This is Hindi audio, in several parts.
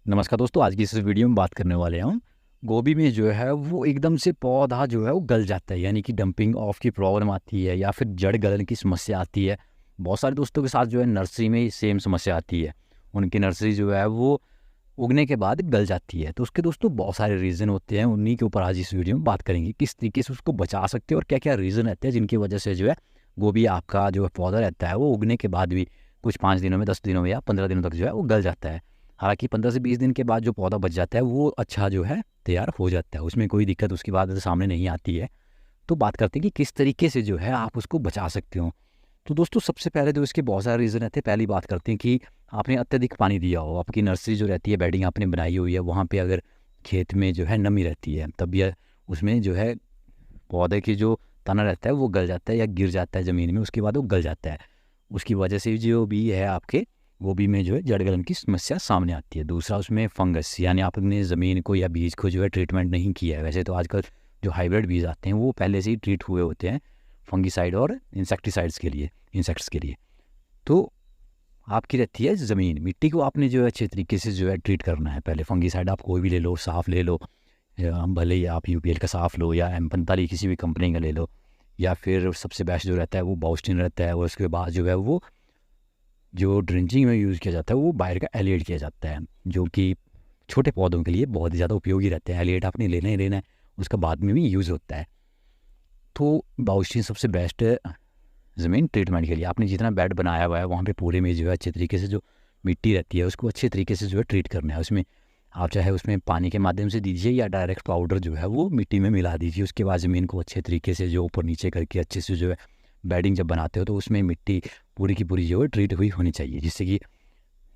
नमस्कार दोस्तों, आज की इस वीडियो में बात करने वाले हम गोभी में जो है वो एकदम से पौधा जो है वो गल जाता है, यानी कि डंपिंग ऑफ की प्रॉब्लम आती है या फिर जड़ गलन की समस्या आती है। बहुत सारे दोस्तों के साथ जो है नर्सरी में सेम समस्या आती है। उनकी नर्सरी जो है वो उगने के बाद गल जाती है। तो उसके दोस्तों बहुत सारे रीज़न होते हैं, उन्हीं के ऊपर आज इस वीडियो में बात करेंगे किस तरीके से उसको बचा सकते हैं और क्या क्या रीज़न रहते हैं जिनकी वजह से जो है गोभी आपका जो पौधा रहता है वो उगने के बाद भी कुछ 5 दिनों में, 10 दिनों में या 15 दिनों तक जो है वो गल जाता है। हालाँकि 15 से 20 दिन के बाद जो पौधा बच जाता है वो अच्छा जो है तैयार हो जाता है, उसमें कोई दिक्कत उसके बाद सामने नहीं आती है। तो बात करते हैं कि किस तरीके से जो है आप उसको बचा सकते हो। तो दोस्तों सबसे पहले तो इसके बहुत सारे रीज़न रहते हैं। पहली बात करते हैं कि आपने अत्यधिक पानी दिया हो, आपकी नर्सरी जो रहती है, बेडिंग आपने बनाई हुई है, वहाँ पे अगर खेत में जो है नमी रहती है तब भी उसमें जो है पौधे की जो तना रहता है वो गल जाता है या गिर जाता है ज़मीन में, उसके बाद वो गल जाता है। उसकी वजह से जो भी है आपके गोभी में जो है जड़ गलन की समस्या सामने आती है। दूसरा उसमें फंगस, यानी आपने ज़मीन को या बीज को जो है ट्रीटमेंट नहीं किया है। वैसे तो आजकल जो हाइब्रिड बीज आते हैं वो पहले से ही ट्रीट हुए होते हैं फंगिसाइड और इंसेक्टिसाइड्स के लिए, इंसेक्ट्स के लिए। तो आपकी रहती है ज़मीन, मिट्टी को आपने जो है अच्छे तरीके से जो है ट्रीट करना है। पहले फंगिसाइड आप कोई भी ले लो, साफ़ ले लो, या भले ही आप यूपीएल का साफ़ लो या M45 किसी भी कंपनी का ले लो, या फिर सबसे बेस्ट जो रहता है वो बाउस्टिन रहता है। और उसके बाद जो है वो जो ड्रिंचिंग में यूज़ किया जाता है वो बाहर का एलिएट किया जाता है, जो कि छोटे पौधों के लिए बहुत ही ज़्यादा उपयोगी रहते हैं। एलिएट आपने लेना ही लेना है, उसका बाद में भी यूज़ होता है। तो बाउस्टिन सबसे बेस्ट है ज़मीन ट्रीटमेंट के लिए। आपने जितना बेड बनाया हुआ है वहाँ पे पूरे में जो है अच्छे तरीके से जो मिट्टी रहती है उसको अच्छे तरीके से जो है ट्रीट करना है। उसमें आप चाहे उसमें पानी के माध्यम से दीजिए या डायरेक्ट पाउडर जो है वो मिट्टी में मिला दीजिए। उसके बाद ज़मीन को अच्छे तरीके से जो ऊपर नीचे करके अच्छे से जो है बेडिंग जब बनाते हो तो उसमें मिट्टी पूरी की पूरी जो है ट्रीट हुई होनी चाहिए, जिससे कि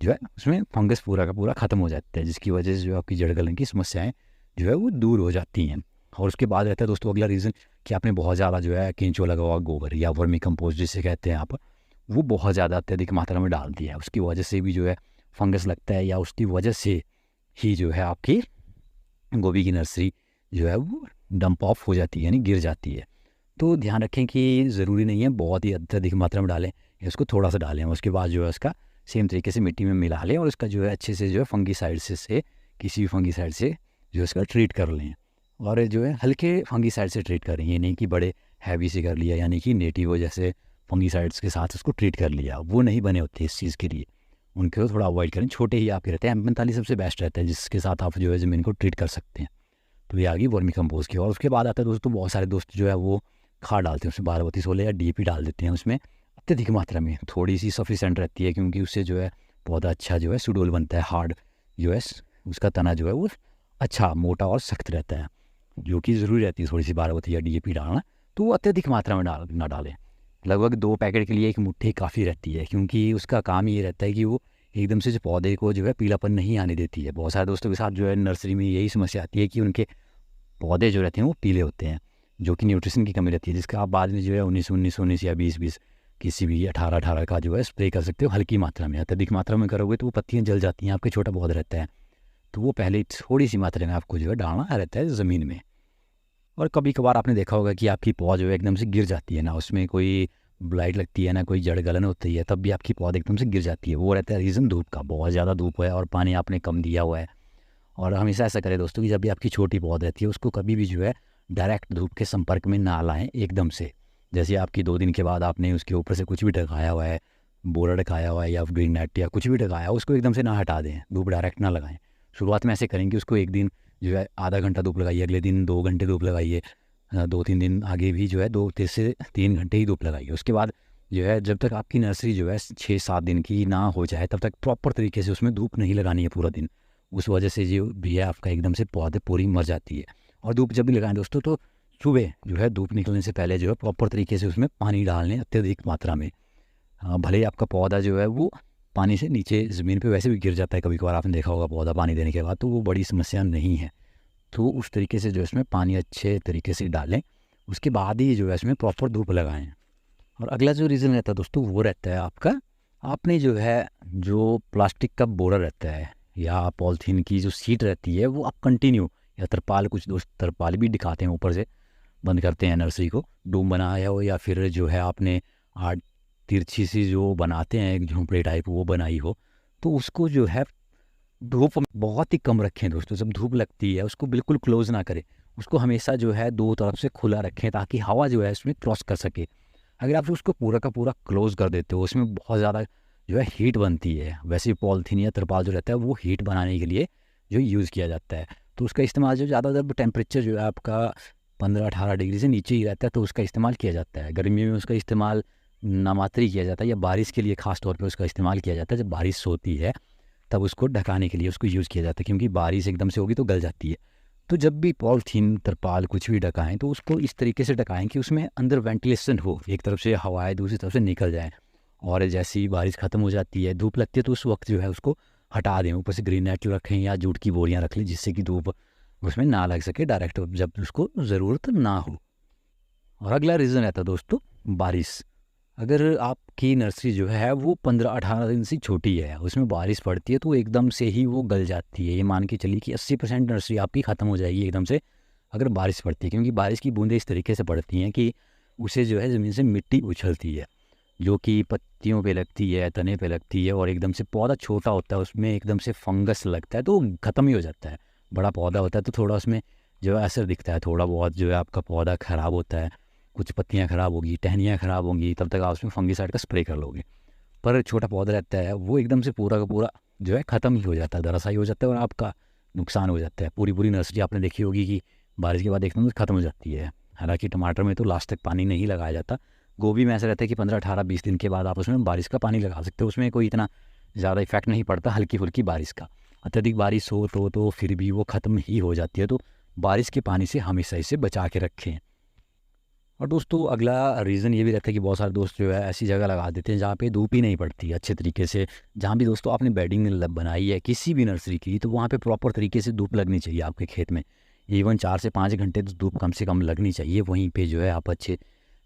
जो है उसमें फंगस पूरा का पूरा ख़त्म हो जाता है, जिसकी वजह से जो आपकी जड़ गलन की समस्याएं जो है वो दूर हो जाती हैं। और उसके बाद रहता है दोस्तों अगला रीज़न कि आपने बहुत ज़्यादा जो है केंचुआ लगा हुआ गोबर या वर्मी कंपोस्ट जिसे कहते हैं आप, वो बहुत ज़्यादा अत्यधिक मात्रा में डाल दिया है। उसकी वजह से भी जो है फंगस लगता है या उसकी वजह से ही जो है आपकी गोभी की नर्सरी जो है वो डंप ऑफ हो जाती है, यानी गिर जाती है। तो ध्यान रखें कि ज़रूरी नहीं है बहुत ही अत्यधिक मात्रा में डालें, या उसको थोड़ा सा डालें। उसके बाद जो है उसका सेम तरीके से मिट्टी में मिला लें और उसका जो है अच्छे से जो है फंगीसाइड से किसी भी फंगीसाइड से जो है उसका ट्रीट कर लें। और जो है हल्के फंगीसाइड से ट्रीट करें, ये नहीं कि बड़े हैवी से कर लिया, यानी कि नेटिव जैसे फंगीसाइड्स के साथ उसको ट्रीट कर लिया। वो नहीं बने होते इस चीज़ के लिए, उनको थोड़ा अवॉइड करें। छोटे ही आपके रहते हैं, M45 सबसे बेस्ट रहता है जिसके साथ आप जो है ज़मीन को ट्रीट कर सकते हैं। तो ये आ गई वर्मी कंपोस्ट की। और उसके बाद आता है दोस्तों बहुत सारे दोस्त जो है वो खाद डालते हैं, उसमें 12-32-16 या DAP डाल देते हैं उसमें अत्यधिक मात्रा में। थोड़ी सी सफिशेंट रहती है क्योंकि उससे जो है पौधा अच्छा जो है सुडोल बनता है, हार्ड जो है उसका तना जो है वो अच्छा मोटा और सख्त रहता है, जो कि ज़रूरी रहती है थोड़ी सी 12 या DAP डालना। तो वो अत्यधिक मात्रा में ना डालें। लगभग 2 पैकेट के लिए एक मुट्ठी काफ़ी रहती है, क्योंकि उसका काम ये रहता है कि वो एकदम से जो पौधे को जो है पीलापन नहीं आने देती है। बहुत सारे दोस्तों के साथ जो है नर्सरी में यही समस्या आती है कि उनके पौधे जो रहते हैं वो पीले होते हैं, जो कि न्यूट्रिशन की कमी रहती है, जिसका आप बाद में जो है 19-19 या 20-20 किसी भी 18-18 का जो है स्प्रे कर सकते हो हल्की मात्रा में। अत्यधिक मात्रा में करोगे तो वो पत्तियाँ जल जाती हैं, आपके छोटा पौधा रहता है, तो वो पहले थोड़ी सी मात्रा में आपको जो है डालना रहता है ज़मीन में। और कभी कभार आपने देखा होगा कि आपकी पौध जो है एकदम से गिर जाती है, ना उसमें कोई ब्लाइट लगती है ना कोई जड़ गलन होती है, तब भी आपकी पौध एकदम से गिर जाती है। वो रहता है रीज़न धूप का, बहुत ज़्यादा धूप है और पानी आपने कम दिया हुआ है। और हमेशा ऐसा करें दोस्तों कि जब भी आपकी छोटी पौध रहती है उसको कभी भी जो है डायरेक्ट धूप के संपर्क में ना लाएं एकदम से। जैसे आपकी 2 दिन के बाद आपने उसके ऊपर से कुछ भी ढकाया हुआ है, बोरा ढकाया हुआ है या ग्रीन नेट या कुछ भी ढकाया, उसको एकदम से ना हटा दें, धूप डायरेक्ट ना लगाएं। शुरुआत में ऐसे करेंगे, उसको एक दिन जो है आधा घंटा धूप लगाइए, अगले दिन 2 घंटे धूप लगाइए, 2-3 दिन आगे भी जो है 2 से 3 घंटे ही धूप लगाइए। उसके बाद जो है जब तक आपकी नर्सरी जो है 6-7 दिन की ना हो जाए तब तक प्रॉपर तरीके से उसमें धूप नहीं लगानी है पूरा दिन। उस वजह से जो भी है आपका एकदम से पौधे पूरी मर जाती है। और धूप जब भी लगाएं दोस्तों तो सुबह जो है धूप निकलने से पहले जो है प्रॉपर तरीके से उसमें पानी डालने अत्यधिक मात्रा में। भले ही आपका पौधा जो है वो पानी से नीचे ज़मीन पे वैसे भी गिर जाता है कभी कभार, आपने देखा होगा पौधा पानी देने के बाद, तो वो बड़ी समस्या नहीं है। तो उस तरीके से जो है इसमें पानी अच्छे तरीके से डालें, उसके बाद ही जो है इसमें प्रॉपर धूप लगाएं। और अगला जो रीज़न रहता है दोस्तों वो रहता है आपका, आपने जो है जो प्लास्टिक का बोरा रहता है या पॉलीथीन की जो सीट रहती है वो आप कंटिन्यू, या तरपाल, कुछ दोस्त तरपाल भी दिखाते हैं ऊपर से बंद करते हैं नर्सरी को, डूम बनाया हो या फिर जो है आपने आठ तिरछी सी जो बनाते हैं एक झोंपड़े टाइप वो बनाई हो, तो उसको जो है धूप बहुत ही कम रखें दोस्तों। जब धूप लगती है उसको बिल्कुल क्लोज़ ना करें, उसको हमेशा जो है 2 तरफ से खुला रखें ताकि हवा जो है इसमें क्रॉस कर सके। अगर आप उसको पूरा का पूरा क्लोज़ कर देते हो, उसमें बहुत ज़्यादा जो है हीट बनती है। वैसे पॉलीथीन या तिरपाल जो रहता है वो हीट बनाने के लिए जो यूज़ किया जाता है। तो उसका इस्तेमाल जो ज़्यादातर टेम्परेचर जो है आपका 15-18 डिग्री से नीचे ही रहता है, तो उसका इस्तेमाल किया जाता है। गर्मियों में उसका इस्तेमाल नामात्र ही किया जाता है, या बारिश के लिए ख़ास तौर पे उसका इस्तेमाल किया जाता है। जब बारिश होती है तब उसको ढकाने के लिए उसको यूज़ किया जाता है, क्योंकि बारिश एकदम से होगी तो गल जाती है। तो जब भी पॉलीथीन, तिरपाल कुछ भी ढकाएँ तो उसको इस तरीके से ढकाएँ कि उसमें अंदर वेंटिलेशन हो, एक तरफ से हवाएँ दूसरी तरफ से निकल जाएँ। और जैसे ही बारिश ख़त्म हो जाती है, धूप लगती है, तो उस वक्त जो है उसको हटा दें। ऊपर से ग्रीन नेट रखें या जूट की बोरियाँ रख लें, जिससे कि धूप उसमें ना लग सके डायरेक्ट, जब उसको ज़रूरत ना हो। और अगला रीज़न रहता है दोस्तों बारिश। अगर आपकी नर्सरी जो है वो 15-18 दिन से छोटी है, उसमें बारिश पड़ती है तो एकदम से ही वो गल जाती है। ये मान के चलिए कि 80% नर्सरी आपकी ख़त्म हो जाएगी एकदम से, अगर बारिश पड़ती है। क्योंकि बारिश की बूंदें इस तरीके से पड़ती हैं कि उसे जो है ज़मीन से मिट्टी उछलती है, जो कि पत्तियों पे लगती है, तने पे लगती है, और एकदम से पौधा छोटा होता है, उसमें एकदम से फंगस लगता है तो ख़त्म ही हो जाता है। बड़ा पौधा होता है तो थोड़ा उसमें जो है असर दिखता है, थोड़ा बहुत जो है आपका पौधा ख़राब होता है, कुछ पत्तियाँ ख़राब होगी, टहनियाँ ख़राब होंगी, तब तक आप उसमें फंगिसाइड का स्प्रे कर लोगे। पर छोटा पौधा रहता है वो एकदम से पूरा का पूरा जो है ख़त्म ही हो जाता है, धराशायी हो जाता है, और आपका नुकसान हो जाता है। पूरी पूरी नर्सरी आपने देखी होगी कि बारिश के बाद एकदम से ख़त्म हो जाती है। हालांकि टमाटर में तो लास्ट तक पानी नहीं लगाया जाता। गोभी में ऐसा रहता है कि 15-18-20 दिन के बाद आप उसमें बारिश का पानी लगा सकते हो, उसमें कोई इतना ज़्यादा इफेक्ट नहीं पड़ता हल्की फुल्की बारिश का। अत्यधिक बारिश हो तो फिर भी वो ख़त्म ही हो जाती है। तो बारिश के पानी से हमेशा इसे बचा के रखें। और दोस्तों अगला रीज़न ये भी रहता है कि बहुत सारे दोस्त जो है ऐसी जगह लगा देते हैं जहाँ पे धूप ही नहीं पड़ती अच्छे तरीके से। जहाँ भी दोस्तों आपने बेडिंग बनाई है किसी भी नर्सरी की, तो वहाँ पे प्रॉपर तरीके से धूप लगनी चाहिए आपके खेत में। इवन 4 से 5 घंटे तो धूप कम से कम लगनी चाहिए, वहीं पे जो है आप अच्छे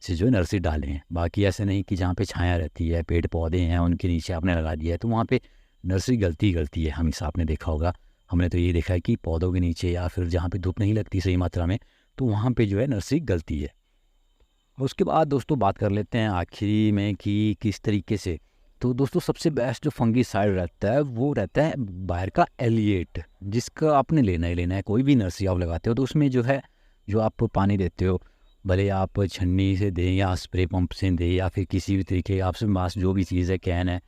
से जो है नर्सरी डालें। बाकी ऐसे नहीं कि जहाँ पे छाया रहती है, पेड़ पौधे हैं, उनके नीचे आपने लगा दिया है तो वहाँ पे नर्सरी गलती ही गलती है। हमेशा आपने देखा होगा, हमने तो ये देखा है कि पौधों के नीचे या फिर जहाँ पे धूप नहीं लगती सही मात्रा में, तो वहाँ पे जो है नर्सरी गलती है। उसके बाद दोस्तों बात कर लेते हैं आखिरी में कि किस तरीके से। तो दोस्तों सबसे बेस्ट जो फंगिसाइड रहता है वो रहता है बाहर का एलिएट, जिसका आपने लेना ही लेना है। कोई भी नर्सरी आप लगाते हो तो उसमें जो है जो आप पानी देते हो, भले आप छन्नी से दें या स्प्रे पंप से दें या फिर किसी भी तरीके आपसे पास जो भी चीज़ है, कैन है,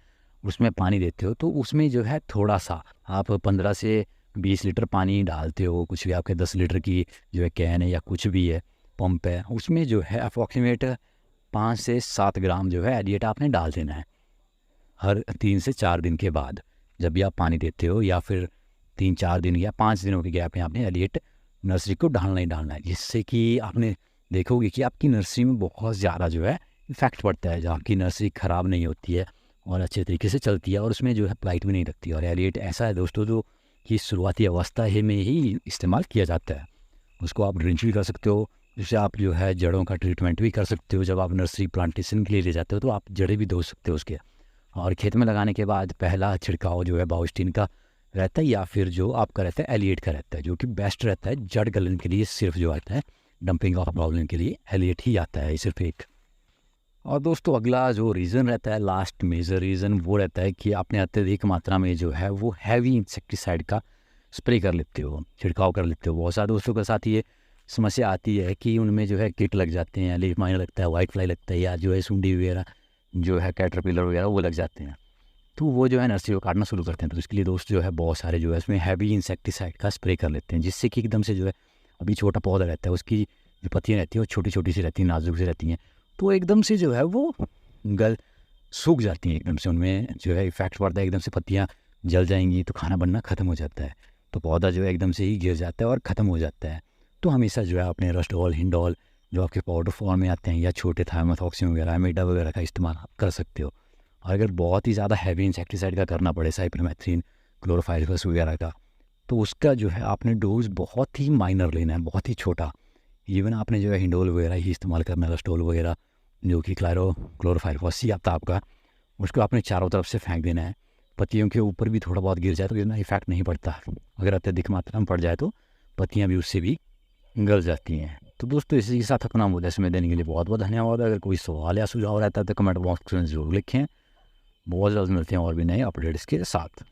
उसमें पानी देते हो, तो उसमें जो है थोड़ा सा आप 15 से 20 लीटर पानी डालते हो। कुछ भी आपके 10 लीटर की जो है कैन है या कुछ भी है पंप है, उसमें जो है अप्रॉक्सीमेट 5 से 7 ग्राम जो है एलिएट आपने डाल देना है हर 3 से 4 दिन के बाद। जब भी आप पानी देते हो या फिर 3-4 दिन या 5 दिनों के गैप में आपने एलिएट नर्सरी को डालना ही डालना है, जिससे कि आपने देखोगे कि आपकी नर्सरी में बहुत ज़्यादा जो है इफेक्ट पड़ता है, जहाँ आपकी नर्सरी ख़राब नहीं होती है और अच्छे तरीके से चलती है, और उसमें जो है प्लाइट भी नहीं लगती। और एलिएट ऐसा है दोस्तों जो कि शुरुआती अवस्था ही में ही इस्तेमाल किया जाता है। उसको आप ड्रिंच भी कर सकते हो, जिससे आप जो है जड़ों का ट्रीटमेंट भी कर सकते हो। जब आप नर्सरी प्लांटेशन के लिए ले जाते हो तो आप जड़ें भी धो सकते हो उसके। और खेत में लगाने के बाद पहला छिड़काव जो है बाउस्टीन का रहता है या फिर जो आपका रहता है एलिएट का रहता है, जो कि बेस्ट रहता है जड़ गलन के लिए। सिर्फ जो आता है डंपिंग ऑफ प्रॉब्लम के लिए एलिएट ही आता है, सिर्फ एक। और दोस्तों अगला जो रीज़न रहता है, लास्ट मेजर रीज़न, वो रहता है कि आपने अत्यधिक मात्रा में जो है वो हैवी इंसेक्टिसाइड का स्प्रे कर लेते हो, छिड़काव कर लेते हो। बहुत सारे दोस्तों के साथ ये समस्या आती है कि उनमें जो है कीट लग जाते हैं, लीफ माइनर लगता है, वाइट फ्लाई लगता है, या जो है सुंडी वगैरह जो है कैटरपिलर वगैरह वो लग जाते हैं, तो वो जो है नर्सरी को काटना शुरू करते हैं। तो इसके लिए दोस्त जो है बहुत सारे जो है इसमें हैवी इंसेक्टिसाइड का स्प्रे कर लेते हैं, जिससे कि एकदम से जो है अभी छोटा पौधा रहता है उसकी जो पत्तियाँ रहती हैं वो छोटी छोटी सी रहती हैं, नाजुक सी रहती हैं, तो एकदम से जो है वो गल सूख जाती हैं, एकदम से उनमें जो है इफेक्ट पड़ता है, एकदम से पत्तियाँ जल जाएंगी तो खाना बनना ख़त्म हो जाता है, तो पौधा जो है एकदम से ही गिर जाता है और ख़त्म हो जाता है। तो हमेशा जो है अपने रस्टोल, हिंडोल जो आपके पाउडर फॉर्म में आते हैं, या छोटे थायोमेथॉक्सिन वगैरह, अमीडा वगैरह का इस्तेमाल आप कर सकते हो। और अगर बहुत ही ज़्यादा हैवी इंसेक्टिसाइड का करना पड़े, साइपरमेथ्रिन, क्लोरोफाइरिफस वगैरह का, तो उसका जो है आपने डोज बहुत ही माइनर लेना है, बहुत ही छोटा। इवन आपने जो है हिंडोल वगैरह ही इस्तेमाल करना है, रस्टोल वगैरह जो कि क्लोरोफाइरिफस ही आता है आपका, उसको आपने चारों तरफ से फेंक देना है। पत्तियों के ऊपर भी थोड़ा बहुत गिर जाए तो इतना इफेक्ट नहीं पड़ता, अगर अत्यधिक मात्रा में पड़ जाए तो पत्तियाँ भी उससे भी गल जाती हैं। तो दोस्तों इसी के साथ अपना मुद्दा समय देने के लिए बहुत बहुत धन्यवाद। अगर कोई सवाल या सुझाव रहता है तो कमेंट बॉक्स में ज़रूर लिखें। बहुत जल्द मिलते हैं और भी नए अपडेट्स के साथ।